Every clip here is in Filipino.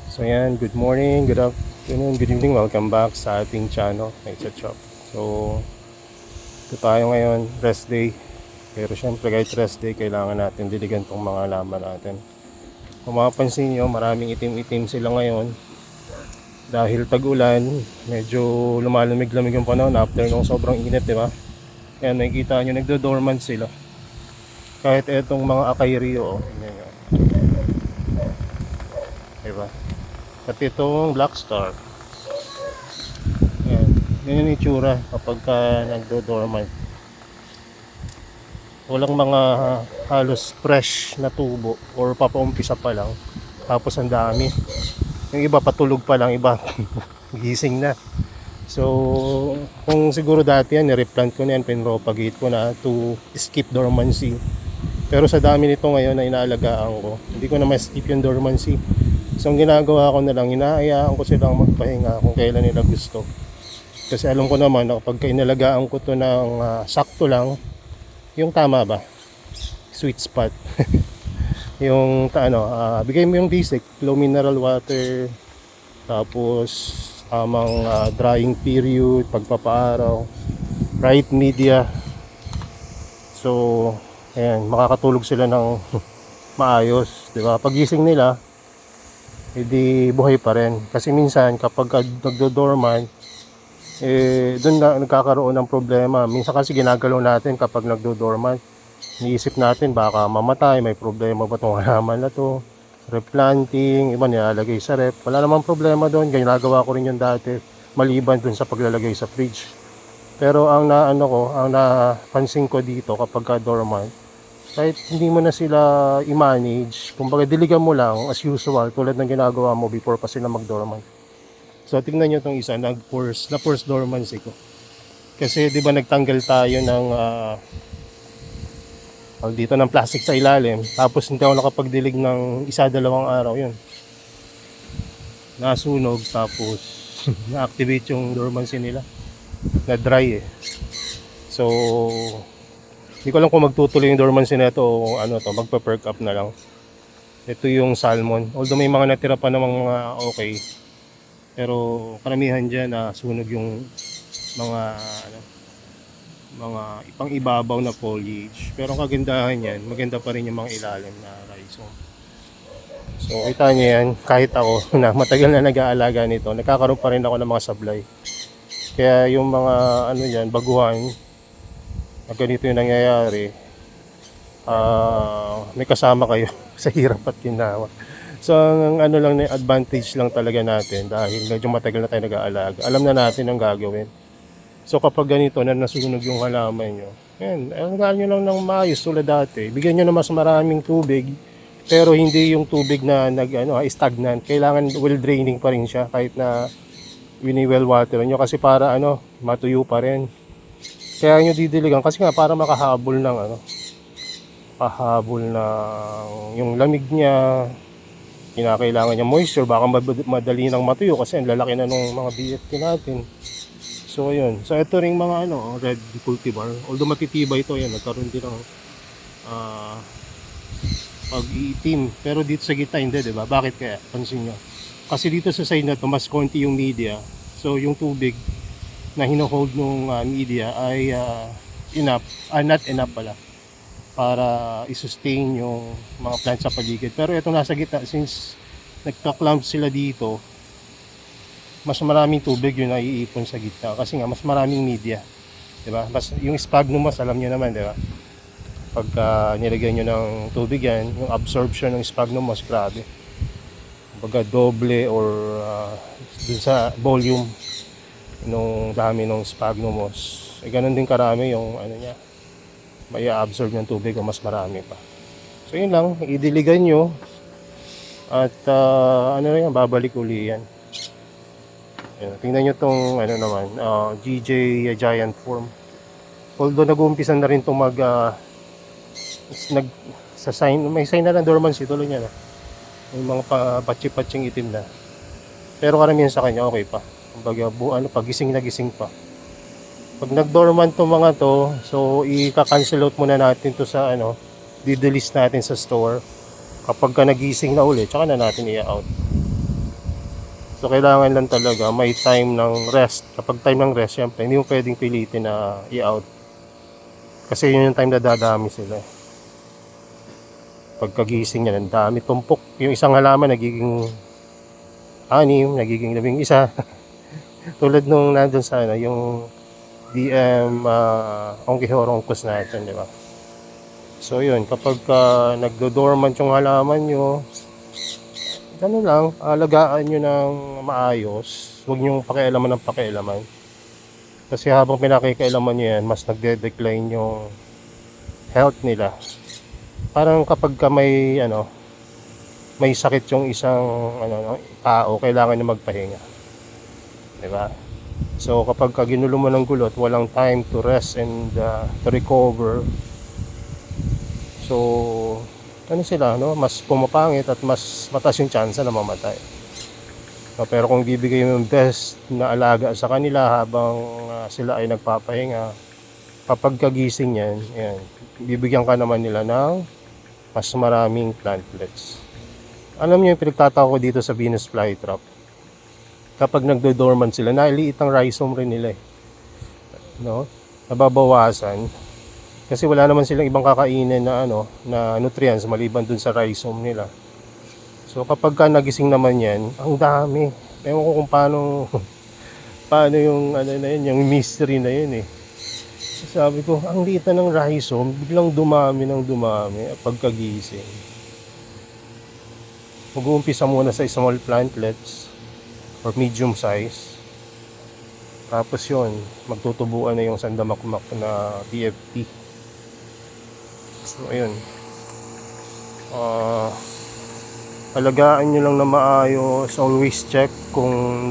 So yan, good morning, good afternoon, good evening, welcome back sa ating channel, Nature Shop. So, ito tayo ngayon, rest day. Pero syempre kahit rest day, kailangan natin diligan tong mga halaman natin. Kung mapapansin nyo, maraming itim-itim sila ngayon. Dahil tag-ulan, medyo lumalamig-lamig yung panahon after nung sobrang init, di ba? Kaya nakikita nyo, nagdo-dormant sila. Kahit etong mga akairio, yan, di ba? At itong black star. Yan. Yan yung itsura kapag nagdo-dormant. Walang mga halos fresh na tubo or papaumpisa pa lang. Tapos ang dami. Yung iba patulog pa lang, iba gising na. So, kung siguro dati yan, nireplant ko na yan, pinropagate ko na to skip dormancy. Pero sa dami nito ngayon na inaalagaan ko, hindi ko na ma-skip yung dormancy. So, ang ginagawa ko na lang, inaayaan ko silang magpahinga kung kailan nila gusto. Kasi alam ko naman na kapag inalagaan ko to ng sakto lang, yung tama ba? Sweet spot. Yung bigay mo yung basic, low mineral water, tapos tamang drying period, pagpapaaraw, right media. So, ayan, makakatulog sila ng maayos, di ba? Pagising nila, hindi buhay pa rin. Kasi minsan kapag nagdo-dormant, doon na nagkakaroon ng problema. Minsan kasi ginagalaw natin kapag nagdo-dormant. Iniisip natin baka mamatay, may problema ba itong halaman na to. Replanting, iba nilalagay sa rep. Wala namang problema doon. Ginagawa ko rin yun dati. Maliban doon sa paglalagay sa fridge. Pero ang napansin ko dito kapag dormant, kahit hindi mo na sila i-manage, kumbaga diligan mo lang as usual tulad ng ginagawa mo before pa sila mag-dormant. So tingnan nyo itong isa, na-force dormancy ko. Kasi di ba nagtanggal tayo ng dito ng plastic sa ilalim, tapos hindi ako nakapagdilig ng 1-2 araw yun. Nasunog, tapos na-activate yung dormancy nila. Na-dry eh. So, hindi ko alam kung magtutuloy yung dormancy na ito o magpa-perk up na lang. Ito yung salmon. Although may mga natira pa namang mga okay. Pero karamihan dyan na sunog yung mga ipang-ibabaw na foliage. Pero ang kagandahan yan, maganda pa rin yung mga ilalim na rhizome. So kita nyo yan, kahit ako na matagal na nag-aalaga nito, nagkakaroon pa rin ako ng mga sablay. Kaya yung mga baguhan, na ganito yung nangyayari, may kasama kayo sa hirap at ginawa. So ang lang na advantage lang talaga natin dahil medyo matagal na tayo nag-aalaga. Alam na natin ang gagawin. So kapag ganito na nasunog yung halaman nyo, yan, alagaan nyo lang ng maayos tulad dati. Bigyan nyo na mas maraming tubig, pero hindi yung tubig na stagnant. Kailangan well draining pa rin siya kahit na wini-well water nyo kasi para matuyo pa rin. Kaya nyo didiligan kasi nga para makahabol ng yung lamig niya. Kinakailangan niya moisture, baka madali nang matuyo kasi ang lalaki na ng mga BFT natin. So ayun, so ito ring mga red cultivar, although matitibay ito, yan nagkaroon din ng pag-iitim, pero dito sa gitna hindi, diba? Bakit kaya? Pansin nyo, kasi dito sa side na to mas konti yung media, so yung tubig na hino-hold ng media ay not enough pala para i-sustain yung mga plants sa paligid. Pero itong nasa gitna, since nagka-clump sila dito, mas maraming tubig yung naiipon sa gitna kasi nga mas maraming media, diba? Mas yung sphagnum moss, alam niyo naman, diba? Pagka nilagyan niyo ng tubig yan, yung absorption ng sphagnum moss grabe. Kumbaga doble or dun sa volume nung dami ng sphagnum moss. Ganun din karami yung niya, may absorb ng tubig o mas marami pa. So yun lang, idiligan nyo at babalik uli yan. Tingnan nyo tong GJ Giant Form. Although nag-uumpisa na rin itong may sign na ng dormancy, tuloy niya na. May mga patsi-patsing itim na. Pero karamihan sa kanya okay pa. Kumbaga pagising na gising pa. Pag nag-dormant tong mga to, so i-cancel out muna natin to sa di-delist natin sa store. Kapag nagising na uli, tsaka na natin i-out. So kailangan lang talaga may time ng rest. Kapag time ng rest, syempre hindi mo pwedeng pilitin na i-out. Kasi yun yung time na dadami sila. Pagkagising niya, ang dami tumpok. Yung isang halaman nagiging 6, nagiging 11. Tulad nung nandun sa yung DM Onquijorongcos natin, di ba? So yun, kapag nagdo-dormant yung halaman nyo, ano lang, alagaan nyo ng maayos. Huwag nyo pakialaman ng pakialaman. Kasi habang pinakikailaman nyo yan, mas nagde-decline yung health nila. Parang kapag may sakit yung isang tao, kailangan niya magpahinga. Diba? So kapag ginulo mo ng gulot, walang time to rest and to recover. So sila, mas pumapangit at mas mataas yung chance na mamatay. Pero kung bibigay mo yung best na alaga sa kanila habang sila ay nagpapahinga, kapag kagising yan, bibigyan ka naman nila ng mas maraming plantlets. Alam niyo yung pinagtataka ko dito sa Venus flytrap, kapag nagdo-dormant sila, naliit ang rhizome rin nila nababawasan kasi wala naman silang ibang kakainin na na nutrients maliban dun sa rhizome nila. So kapag nagising naman yan, ang dami. Ewan ko kung paano yung yung mystery na yun. Sabi ko, ang liit na ng rhizome, biglang dumami pagkagising. Mag-uumpisa muna sa small plantlets or medium size. Tapos yun, magtutubuan na yung sandamakmak na BFT. So ayun. Alagaan nyo lang na maayos. Always check kung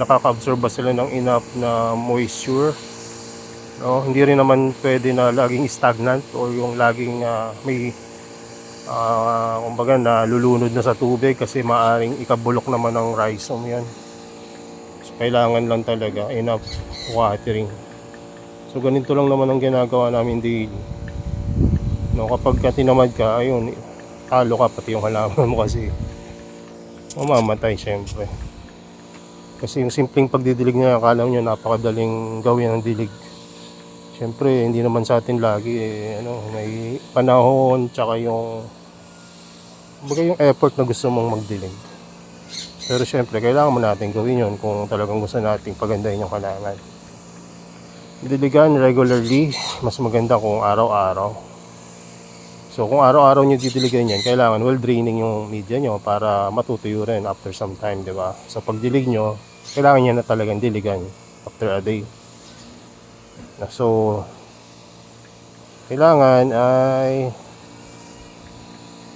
nakaka-absorb ba sila ng enough na moisture. Hindi rin naman pwede na laging stagnant or yung laging may kumbaga na lulunod na sa tubig kasi maaring ikabulok naman ng rhizome yan. So kailangan lang talaga enough watering. So ganito lang naman ang ginagawa namin daily. Kapag tinamad ka, ayun, talo ka pati yung halaman mo kasi mamamatay syempre. Kasi yung simpleng pagdidilig niya, akala nyo napakadaling gawin ang dilig. Syempre hindi naman sa atin lagi may panahon tsaka yung effort na gusto mong magdilig. Pero syempre kailangan mo natin gawin yun kung talagang gusto nating pagandahin yung halaman. Didiligan regularly, mas maganda kung araw-araw. So kung araw-araw nyo didiligan yan, kailangan well draining yung media nyo para matutuyo rin after some time, di ba? So pag dilig nyo, kailangan nyo na talagang diligan after a day. So kailangan ay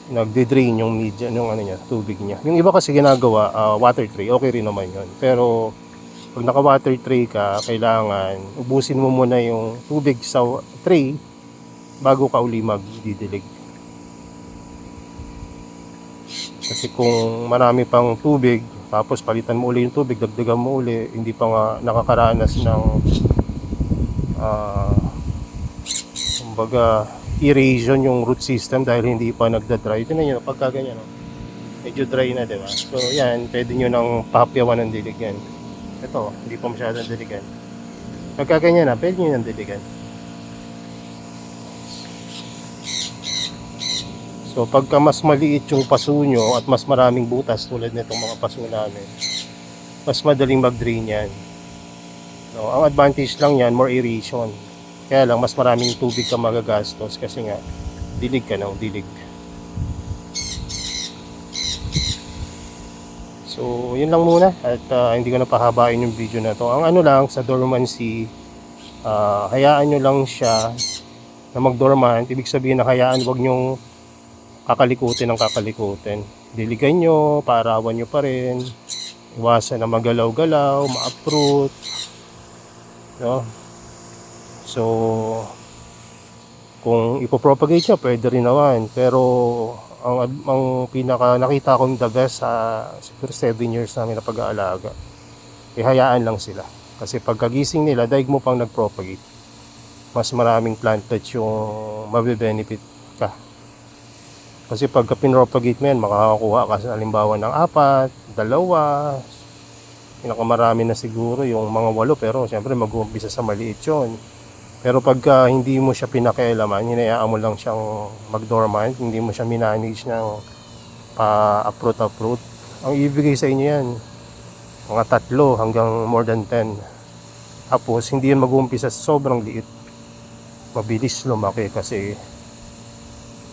nagde-drain yung media, yung tubig niya. Yung iba kasi ginagawa water tray, okay rin naman yun. Pero pag naka-water tray ka, kailangan ubusin mo muna yung tubig sa tray bago ka uli magdidilig. Kasi kung marami pang tubig, tapos palitan mo uli yung tubig, dagdagan mo uli, hindi pa nga nakakaranas ng kumbaga aeration yung root system dahil hindi pa nagda-dry. Tignan nyo, pagka ganyan, medyo dry na, diba? So yan, pwede nyo nang papyawan ng dilig yan. Ito, hindi pa masyadong diligan. Pagka ganyan na, pwede nyo nang diligan. So pagka mas maliit yung paso nyo at mas maraming butas tulad nitong mga paso namin, mas madaling mag-drain yan. Ang advantage lang yan, more aeration. Kaya lang mas maraming tubig ka magagastos kasi nga dilig ka ng dilig. So yun lang muna at hindi ko na pahabain yung video na to. Ang lang sa dormancy, hayaan nyo lang siya na mag-dormant. Ibig sabihin na hayaan, wag nyong kakalikutin ng kakalikutin. Diligan nyo, paarawan nyo pa rin. Iwasan na magalaw-galaw, ma-uproot. So kung ipopropagate nyo, pwede rin naman. Pero ang pinaka nakita kong the best sa siguro 7 years namin na pag-aalaga, hayaan lang sila. Kasi pagkagising nila, daig mo pang nag-propagate, mas maraming plantlets yung mabe-benefit ka. Kasi pagka pinropagate mo yan, makakakuha ka sa halimbawa ng 4, 2, Pinakamarami na siguro yung mga 8, pero siyempre mag-uumpisa sa maliit yun. Pero pagka hindi mo siya pinakialaman, hinayaan mo lang siyang mag-dormant, hindi mo siya minanage ng pa-uproot, ang ibigay sa inyo yan, mga 3 hanggang more than 10. Tapos hindi yun mag-uumpisa sa sobrang liit. Mabilis lumaki kasi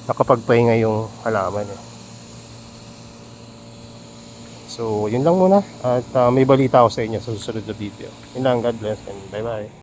nakapagpahinga yung halaman eh. So, yun lang muna. At may balita ako sa inyo sa susunod na video. Yun lang, God bless and bye-bye.